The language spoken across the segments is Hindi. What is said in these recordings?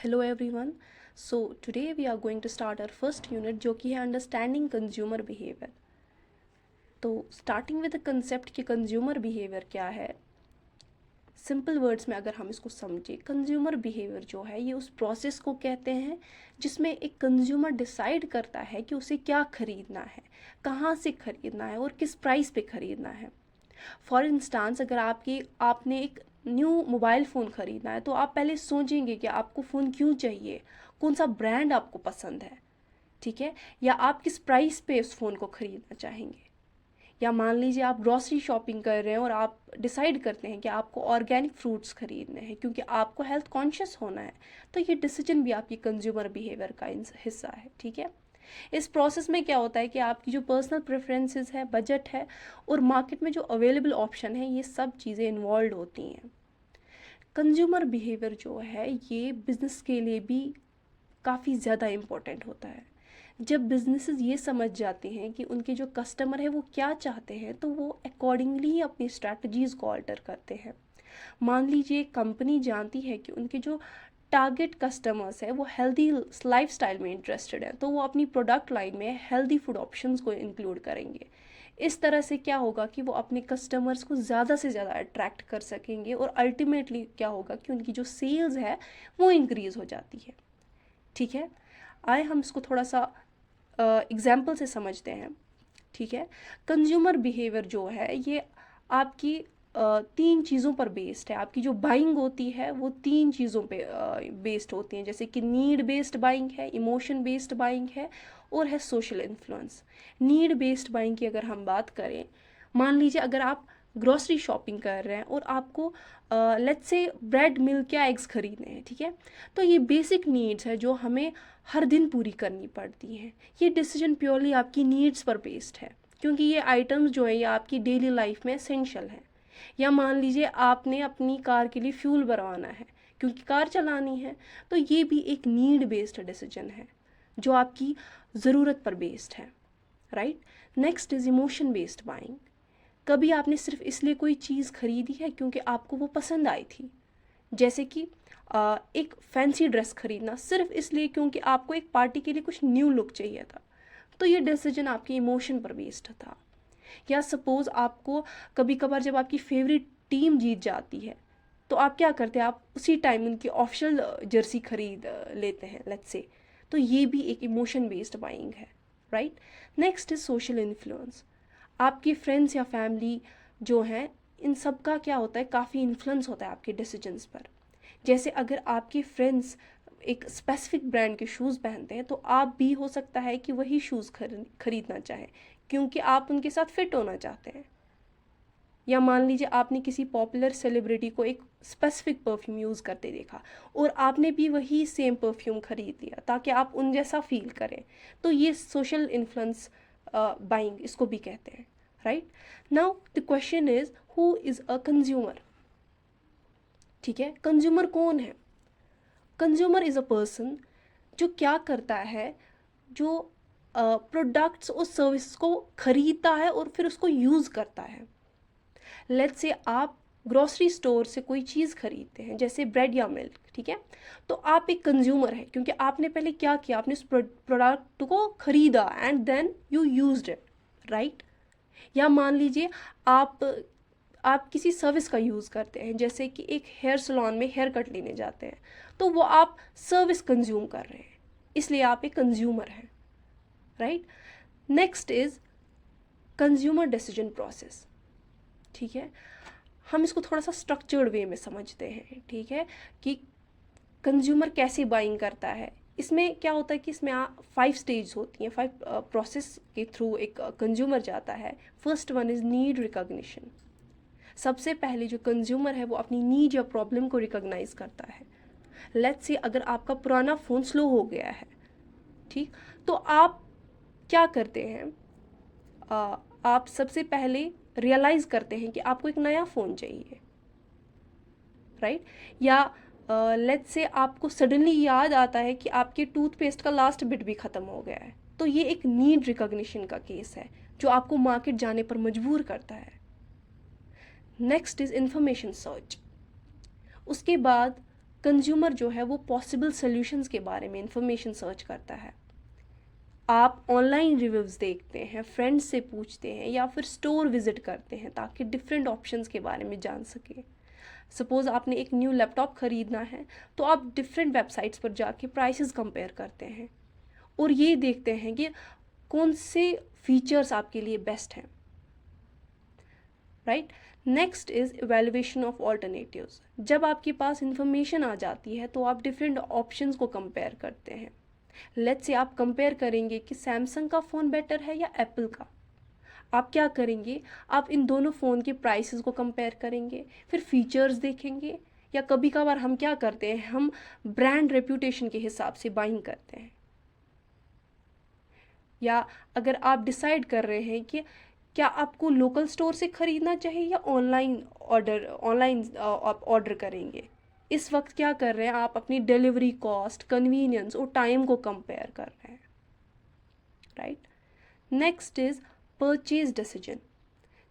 Hello everyone. So today we are going to start our first unit जो कि है अंडरस्टैंडिंग कंज्यूमर बिहेवियर। तो स्टार्टिंग विद द कंसेप्ट कि कंज्यूमर बिहेवियर क्या है, सिंपल वर्ड्स में अगर हम इसको समझें, कंज्यूमर बिहेवियर जो है ये उस प्रोसेस को कहते हैं जिसमें एक कंज्यूमर डिसाइड करता है कि उसे क्या खरीदना है, कहाँ से खरीदना है और किस प्राइस पे खरीदना है। फॉर इंस्टांस अगर आपने एक न्यू मोबाइल फ़ोन ख़रीदना है तो आप पहले सोचेंगे कि आपको फ़ोन क्यों चाहिए, कौन सा ब्रांड आपको पसंद है, ठीक है, या आप किस प्राइस पे उस फ़ोन को ख़रीदना चाहेंगे। या मान लीजिए आप ग्रॉसरी शॉपिंग कर रहे हैं और आप डिसाइड करते हैं कि आपको ऑर्गेनिक फ्रूट्स खरीदने हैं क्योंकि आपको हेल्थ कॉन्शियस होना है, तो ये डिसीजन भी आपकी कंज्यूमर बिहेवियर का हिस्सा है, ठीक है। इस प्रोसेस में क्या होता है कि आपकी जो पर्सनल प्रेफरेंसेस है, बजट है और मार्केट में जो अवेलेबल ऑप्शन है, ये सब चीज़ें इन्वॉल्व होती हैं। कंज्यूमर बिहेवियर जो है ये बिज़नेस के लिए भी काफ़ी ज़्यादा इम्पोर्टेंट होता है। जब बिजनेसेस ये समझ जाते हैं कि उनके जो कस्टमर है वो क्या चाहते हैं, तो वो अकॉर्डिंगली ही अपनी स्ट्रैटेजीज़ को ऑल्टर करते हैं। मान लीजिए कंपनी जानती है कि उनके जो टारगेट कस्टमर्स है वो हेल्दी लाइफस्टाइल में इंटरेस्टेड है, तो वो अपनी प्रोडक्ट लाइन में हेल्दी फूड ऑप्शंस को इंक्लूड करेंगे। इस तरह से क्या होगा कि वो अपने कस्टमर्स को ज़्यादा से ज़्यादा अट्रैक्ट कर सकेंगे और अल्टीमेटली क्या होगा कि उनकी जो सेल्स है वो इंक्रीज़ हो जाती है, ठीक है। आए हम इसको थोड़ा सा एग्जाम्पल से समझते हैं, ठीक है। कंज्यूमर बिहेवियर जो है ये आपकी तीन चीज़ों पर बेस्ड है। आपकी जो बाइंग होती है वो तीन चीज़ों पे बेस्ड होती हैं, जैसे कि नीड बेस्ड बाइंग है, इमोशन बेस्ड बाइंग है और है social influence. Need based buying की अगर हम बात करें, मान लीजिए अगर आप ग्रॉसरी शॉपिंग कर रहे हैं और आपको लेट्स से ब्रेड, मिल्क या एग्स खरीदने हैं, ठीक है, तो ये बेसिक नीड्स है जो हमें हर दिन पूरी करनी पड़ती हैं। ये डिसीजन प्योरली आपकी नीड्स पर बेस्ड है क्योंकि ये आइटम्स जो है ये आपकी डेली लाइफ में एसेंशियल है। या मान लीजिए आपने अपनी कार के लिए फ्यूल भरवाना है क्योंकि कार चलानी है, तो ये भी एक नीड बेस्ड डिसीजन है जो आपकी ज़रूरत पर बेस्ड है, right. Next is emotion based buying. कभी आपने सिर्फ इसलिए कोई चीज़ खरीदी है क्योंकि आपको वो पसंद आई थी, जैसे कि एक फैंसी ड्रेस खरीदना सिर्फ इसलिए क्योंकि आपको एक पार्टी के लिए कुछ न्यू लुक चाहिए था, तो ये डिसीजन आपके इमोशन पर बेस्ड था। या सपोज़ आपको कभी कभार जब आपकी फेवरेट टीम जीत जाती है तो आप क्या करते हैं, आप उसी टाइम उनकी ऑफिशियल जर्सी खरीद लेते हैं, लेट्स से, तो ये भी एक इमोशन बेस्ड बाइंग है, right. Next is social influence. आपके फ्रेंड्स या फैमिली जो हैं इन सब का क्या होता है, काफ़ी इन्फ्लुएंस होता है आपके डिसीजंस पर। जैसे अगर आपके फ्रेंड्स एक स्पेसिफिक ब्रांड के शूज़ पहनते हैं तो आप भी हो सकता है कि वही शूज़ खरीदना चाहें क्योंकि आप उनके साथ फिट होना चाहते हैं। या मान लीजिए आपने किसी पॉपुलर सेलिब्रिटी को एक स्पेसिफिक परफ्यूम यूज़ करते देखा और आपने भी वही सेम परफ्यूम खरीद लिया ताकि आप उन जैसा फील करें, तो ये सोशल इन्फ्लुएंस बाइंग इसको भी कहते हैं, right. Now the question is who is a consumer, ठीक है। कंज्यूमर कौन है? कंज्यूमर इज़ अ पर्सन जो क्या करता है, जो प्रोडक्ट्स और सर्विस को खरीदता है और फिर उसको यूज़ करता है। लेट्स से आप ग्रॉसरी स्टोर से कोई चीज़ खरीदते हैं जैसे ब्रेड या मिल्क, ठीक है, तो आप एक कंज्यूमर है क्योंकि आपने पहले क्या किया, आपने उस प्रोडक्ट को खरीदा and then you used it, right. या मान लीजिए आप किसी सर्विस का यूज़ करते हैं, जैसे कि एक हेयर सलॉन में हेयर कट लेने जाते हैं, तो वो आप सर्विस कंज्यूम कर रहे हैं, इसलिए आप एक कंज्यूमर हैं, right. Next is consumer decision process, ठीक है। हम इसको थोड़ा सा स्ट्रक्चर्ड वे में समझते हैं, ठीक है, कि कंज्यूमर कैसे बाइंग करता है। इसमें क्या होता है कि इसमें 5 स्टेज होती हैं, 5 प्रोसेस के थ्रू एक कंज्यूमर जाता है। First one is need recognition. सबसे पहले जो कंज्यूमर है वो अपनी नीड या प्रॉब्लम को रिकॉग्नाइज करता है। लेट्स से अगर आपका पुराना फ़ोन स्लो हो गया है, ठीक, तो आप क्या करते हैं, आप सबसे पहले रियलाइज़ करते हैं कि आपको एक नया फ़ोन चाहिए, राइट। या लेट्स से आपको सडनली याद आता है कि आपके टूथपेस्ट का लास्ट बिट भी ख़त्म हो गया है, तो ये एक नीड रिकॉग्निशन का केस है जो आपको मार्केट जाने पर मजबूर करता है। Next is information search. उसके बाद कंज्यूमर जो है वो पॉसिबल सॉल्यूशंस के बारे में इंफॉर्मेशन सर्च करता है। आप ऑनलाइन रिव्यूज़ देखते हैं, फ्रेंड्स से पूछते हैं या फिर स्टोर विजिट करते हैं ताकि डिफरेंट ऑप्शंस के बारे में जान सकें। सपोज़ आपने एक न्यू लैपटॉप ख़रीदना है तो आप डिफरेंट वेबसाइट्स पर जाके प्राइसेस कंपेयर करते हैं और ये देखते हैं कि कौन से फीचर्स आपके लिए बेस्ट हैं, right. Next is evaluation of alternatives. जब आपके पास इंफॉर्मेशन आ जाती है तो आप डिफरेंट ऑप्शंस को कंपेयर करते हैं। लेट्स से आप कंपेयर करेंगे कि सैमसंग का फ़ोन बेटर है या एप्पल का। आप क्या करेंगे, आप इन दोनों फ़ोन के प्राइसेस को कंपेयर करेंगे, फिर फीचर्स देखेंगे, या कभी कभार हम क्या करते हैं, हम ब्रांड रेप्यूटेशन के हिसाब से बाइंग करते हैं। या अगर आप डिसाइड कर रहे हैं कि क्या आपको लोकल स्टोर से ख़रीदना चाहिए या ऑनलाइन आप ऑर्डर करेंगे, इस वक्त क्या कर रहे हैं, आप अपनी डिलीवरी कॉस्ट, कन्वीनियंस और टाइम को कंपेयर कर रहे हैं, right. Next is purchase decision.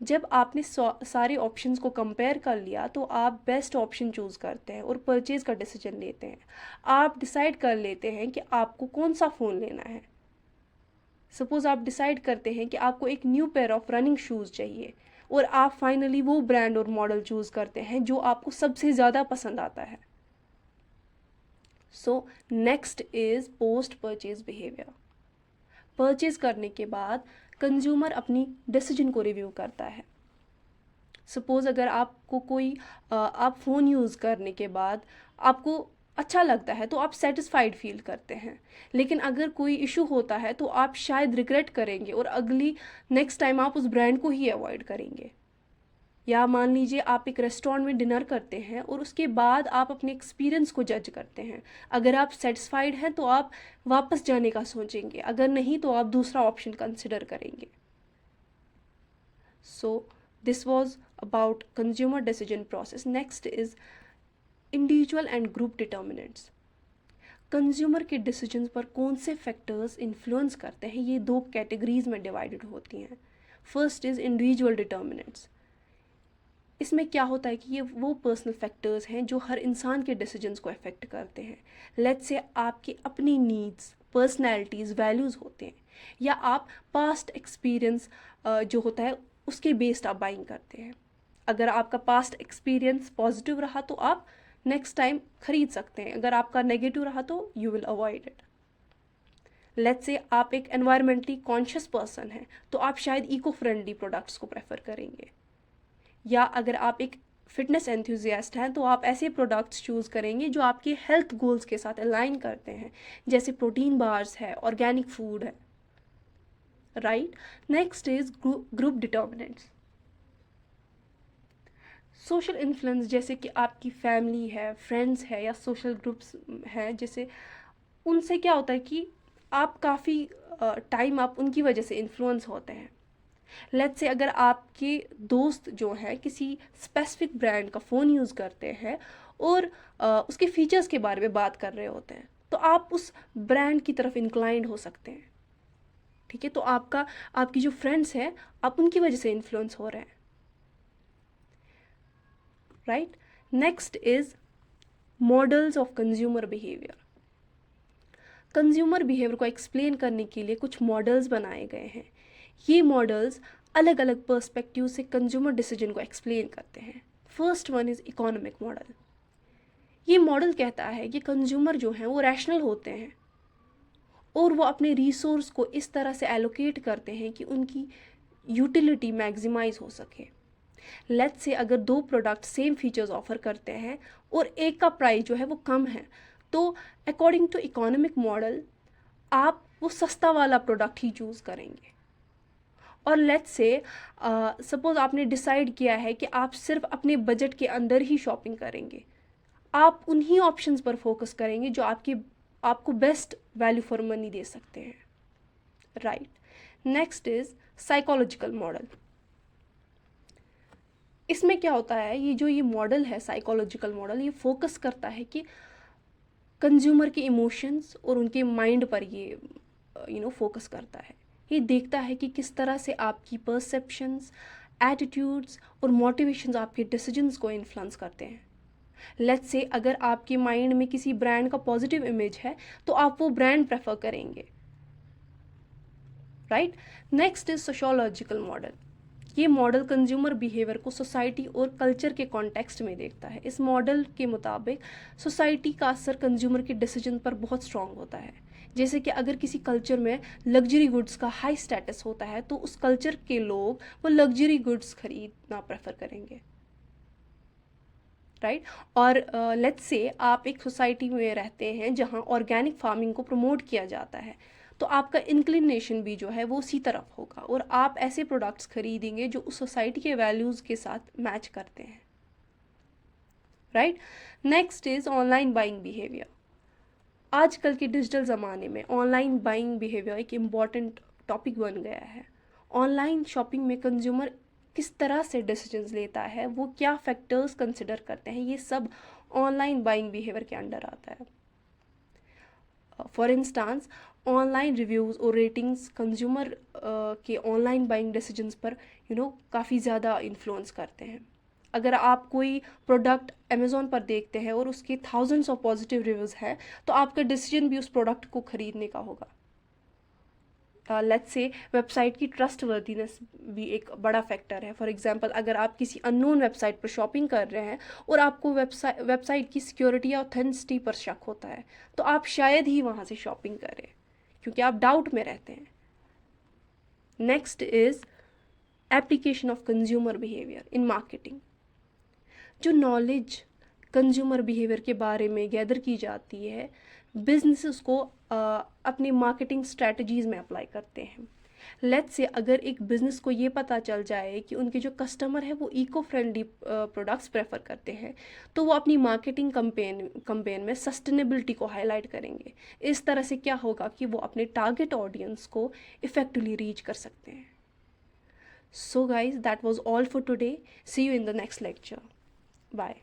जब आपने सारे ऑप्शंस को कंपेयर कर लिया तो आप बेस्ट ऑप्शन चूज़ करते हैं और परचेज का डिसीजन लेते हैं। आप डिसाइड कर लेते हैं कि आपको कौन सा फ़ोन लेना है। सपोज़ आप डिसाइड करते हैं कि आपको एक new pair of running shoes चाहिए और आप फाइनली वो ब्रांड और मॉडल चूज़ करते हैं जो आपको सबसे ज़्यादा पसंद आता है। So next is post purchase behaviour. Purchase करने के बाद कंज्यूमर अपनी डिसीजन को रिव्यू करता है। सपोज़ अगर आपको कोई आप फ़ोन यूज़ करने के बाद आपको अच्छा लगता है तो आप सेटिस्फाइड फील करते हैं, लेकिन अगर कोई इशू होता है तो आप शायद रिग्रेट करेंगे और अगली नेक्स्ट टाइम आप उस ब्रांड को ही अवॉइड करेंगे। या मान लीजिए आप एक रेस्टोरेंट में डिनर करते हैं और उसके बाद आप अपने एक्सपीरियंस को जज करते हैं। अगर आप सेटिस्फाइड हैं तो आप वापस जाने का सोचेंगे, अगर नहीं तो आप दूसरा ऑप्शन कंसिडर करेंगे। So this was about consumer decision process. Next is individual and group determinants. Consumer के डिसीजंस पर कौन से फैक्टर्स इन्फ्लुएंस करते हैं, ये दो कैटेगरीज में डिवाइडेड होती हैं। First is individual determinants. इसमें क्या होता है कि ये वो पर्सनल फैक्टर्स हैं जो हर इंसान के डिसीजंस को अफेक्ट करते हैं। लेट्स से आपकी अपनी नीड्स, पर्सनैलिटीज़, वैल्यूज़ होते हैं, या आप पास्ट एक्सपीरियंस जो होता है उसके बेस्ड आप बाइंग करते हैं। अगर आपका पास्ट एक्सपीरियंस पॉजिटिव रहा तो आप नेक्स्ट टाइम खरीद सकते हैं, अगर आपका नेगेटिव रहा तो you will avoid it. Let's say आप एक एनवायरमेंटली कॉन्शियस पर्सन हैं तो आप शायद इको फ्रेंडली प्रोडक्ट्स को प्रेफर करेंगे। या अगर आप एक फिटनेस एंथुजियास्ट हैं तो आप ऐसे प्रोडक्ट्स चूज़ करेंगे जो आपके हेल्थ गोल्स के साथ अलाइन करते हैं, जैसे प्रोटीन बार्स है, ऑर्गेनिक फूड है, right. Next is group determinants. Social influence, जैसे कि आपकी फैमिली है, फ्रेंड्स है या सोशल ग्रुप्स हैं, जैसे उनसे क्या होता है कि आप काफ़ी टाइम आप उनकी वजह से इन्फ्लुएंस होते हैं। लेट्स से अगर आपके दोस्त जो हैं किसी स्पेसिफिक ब्रांड का फ़ोन यूज़ करते हैं और उसके फीचर्स के बारे में बात कर रहे होते हैं तो आप उस ब्रांड की तरफ इंक्लाइंड हो सकते हैं, ठीक है। तो आपकी जो फ्रेंड्स हैं आप उनकी वजह से इन्फ्लुएंस हो रहे हैं, right. Next is models of consumer behaviour. Consumer behaviour को एक्सप्लेन करने के लिए कुछ मॉडल्स बनाए गए हैं। ये मॉडल्स अलग अलग पर्सपेक्टिव से कंज्यूमर डिसीजन को एक्सप्लेन करते हैं। First one is economic model. ये मॉडल कहता है कि कंज्यूमर जो हैं वो रैशनल होते हैं और वो अपने रिसोर्स को इस तरह से एलोकेट करते हैं कि उनकी यूटिलिटी मैक्सिमाइज हो सके। लेट्स से अगर दो प्रोडक्ट सेम फीचर्स ऑफर करते हैं और एक का प्राइस जो है वो कम है तो अकॉर्डिंग टू इकोनॉमिक मॉडल आप वो सस्ता वाला प्रोडक्ट ही चूज़ करेंगे। और लेट्स से सपोज़ आपने डिसाइड किया है कि आप सिर्फ अपने बजट के अंदर ही शॉपिंग करेंगे, आप उन्हीं ऑप्शंस पर फोकस करेंगे जो आपको बेस्ट वैल्यू फॉर मनी दे सकते हैं, right. Next is psychological model. इसमें क्या होता है, ये मॉडल है साइकोलॉजिकल मॉडल, ये फोकस करता है कि कंज्यूमर के इमोशंस और उनके माइंड पर ये फोकस करता है। ये देखता है कि किस तरह से आपकी परसेप्शंस, एटीट्यूड्स और मोटिवेशंस आपके डिसीजंस को इन्फ्लुएंस करते हैं। लेट्स से अगर आपके माइंड में किसी ब्रांड का पॉजिटिव इमेज है तो आप वो ब्रांड प्रेफर करेंगे, right. Next is sociological model. ये मॉडल कंज्यूमर बिहेवियर को सोसाइटी और कल्चर के कॉन्टेक्स्ट में देखता है। इस मॉडल के मुताबिक सोसाइटी का असर कंज्यूमर के डिसीजन पर बहुत स्ट्रांग होता है। जैसे कि अगर किसी कल्चर में लग्जरी गुड्स का हाई स्टेटस होता है तो उस कल्चर के लोग वो लग्जरी गुड्स खरीदना प्रेफर करेंगे, राइट। और लेट्स से आप एक सोसाइटी में रहते हैं जहाँ ऑर्गेनिक फार्मिंग को प्रमोट किया जाता है, तो आपका इंक्लिनेशन भी जो है वो उसी तरफ होगा और आप ऐसे प्रोडक्ट्स खरीदेंगे जो उस सोसाइटी के वैल्यूज़ के साथ मैच करते हैं, right. Next is online buying behaviour. आजकल के डिजिटल ज़माने में ऑनलाइन बाइंग बिहेवियर एक इम्पॉर्टेंट टॉपिक बन गया है। ऑनलाइन शॉपिंग में कंज्यूमर किस तरह से डिसीजंस लेता है, वो क्या फैक्टर्स कंसिडर करते हैं, ये सब ऑनलाइन बाइंग बिहेवियर के अंडर आता है। फॉर इंस्टांस ऑनलाइन रिव्यूज़ और रेटिंग्स कंज्यूमर के ऑनलाइन बाइंग डिसीजंस पर काफ़ी ज़्यादा इन्फ्लुएंस करते हैं। अगर आप कोई प्रोडक्ट अमेज़ॉन पर देखते हैं और उसके थाउजेंड्स ऑफ पॉजिटिव रिव्यूज़ हैं तो आपका डिसीजन भी उस प्रोडक्ट को ख़रीदने का होगा। लेट्स से वेबसाइट की ट्रस्टवर्दीनेस भी एक बड़ा फैक्टर है। फॉर एग्जांपल अगर आप किसी अननोन वेबसाइट पर शॉपिंग कर रहे हैं और आपको वेबसाइट की सिक्योरिटी या ऑथेंटिसिटी पर शक होता है तो आप शायद ही वहाँ से शॉपिंग करें क्योंकि आप डाउट में रहते हैं। Next is application of consumer behaviour in marketing. जो नॉलेज कंज्यूमर बिहेवियर के बारे में गैदर की जाती है बिजनेसेस को अपनी मार्केटिंग स्ट्रेटजीज़ में अप्लाई करते हैं। लेट्स से अगर एक बिज़नेस को ये पता चल जाए कि उनके जो कस्टमर है वो इको फ्रेंडली प्रोडक्ट्स प्रेफर करते हैं तो वो अपनी मार्केटिंग कंपेन में सस्टेनेबिलिटी को हाईलाइट करेंगे। इस तरह से क्या होगा कि वो अपने टारगेट ऑडियंस को इफेक्टिवली रीच कर सकते हैं। So guys that was all for today. See you in the next lecture. Bye.